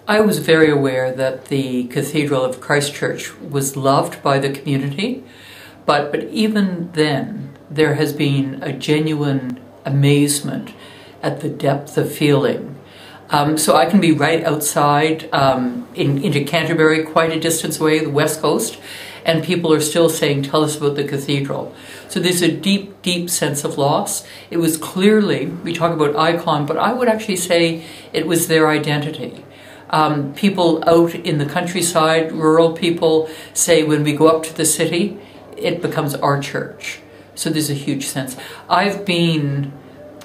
I was very aware that the Cathedral of Christchurch was loved by the community, but even then there has been a genuine amazement at the depth of feeling. So I can be right outside into Canterbury, quite a distance away, the west coast, and people are still saying, "Tell us about the cathedral." So there's a deep, deep sense of loss. It was clearly, we talk about icon, but I would actually say it was their identity. People out in the countryside, rural people, say when we go up to the city, it becomes our church. So there's a huge sense. I've been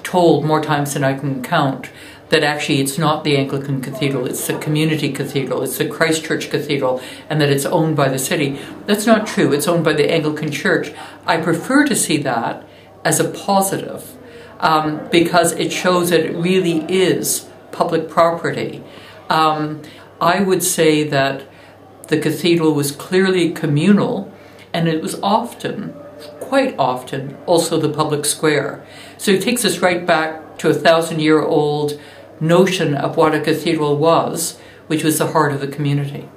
told more times than I can count that actually it's not the Anglican Cathedral, it's the community cathedral, it's the Christchurch Cathedral, and that it's owned by the city. That's not true. It's owned by the Anglican Church. I prefer to see that as a positive because it shows that it really is public property. I would say that the cathedral was clearly communal, and it was often, quite often, also the public square. So it takes us right back to a 1,000-year-old notion of what a cathedral was, which was the heart of the community.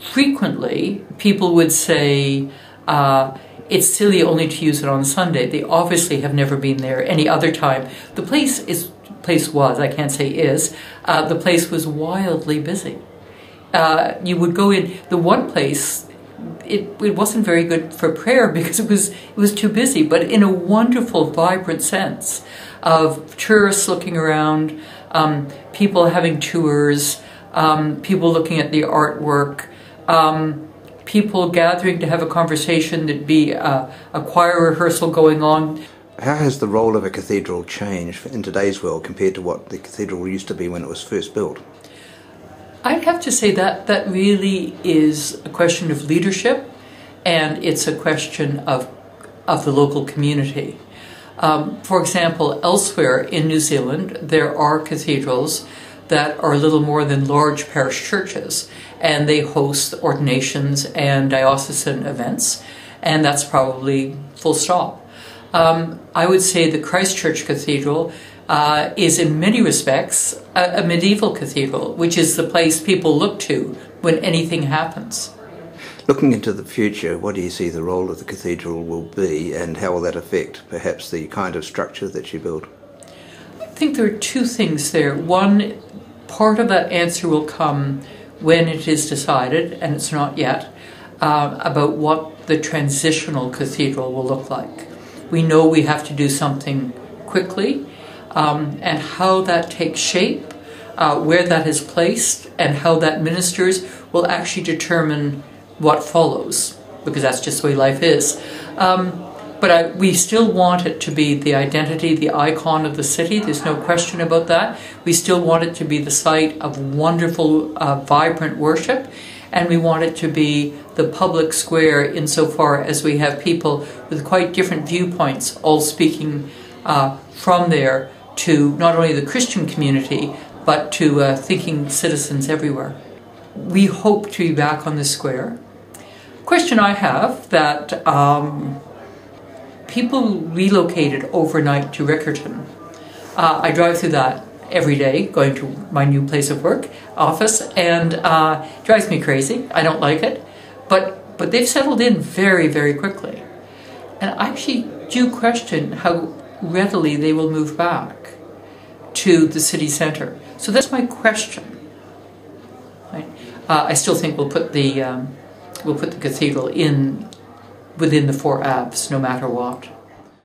Frequently, people would say, it's silly only to use it on Sunday. They obviously have never been there any other time. The place was, I can't say is, the place was wildly busy. You would go in, the one place, it wasn't very good for prayer because it was too busy, but in a wonderful, vibrant sense of tourists looking around, people having tours, people looking at the artwork, people gathering to have a conversation, there'd be a choir rehearsal going on. How has the role of a cathedral changed in today's world compared to what the cathedral used to be when it was first built? I'd have to say that that really is a question of leadership, and it's a question of the local community. For example, elsewhere in New Zealand, there are cathedrals that are little more than large parish churches, and they host ordinations and diocesan events, and that's probably full stop. I would say the Christchurch Cathedral is in many respects a medieval cathedral, which is the place people look to when anything happens. Looking into the future, what do you see the role of the cathedral will be, and how will that affect perhaps the kind of structure that you build? I think there are two things there. One, part of that answer will come when it is decided, and it's not yet, about what the transitional cathedral will look like. We know we have to do something quickly, and how that takes shape, where that is placed, and how that ministers will actually determine what follows, because that's just the way life is. But we still want it to be the identity, the icon of the city. There's no question about that. We still want it to be the site of wonderful, vibrant worship, and we want it to be the public square insofar as we have people with quite different viewpoints all speaking from there to not only the Christian community, but to thinking citizens everywhere. We hope to be back on the square. Question I have that people relocated overnight to Riccarton. I drive through that every day, going to my new place of work, office, and it drives me crazy. I don't like it, but they've settled in very, very quickly. And I actually do question how readily they will move back to the city centre. So that's my question. Right? I still think we'll put the cathedral in within the 4 Avs, no matter what.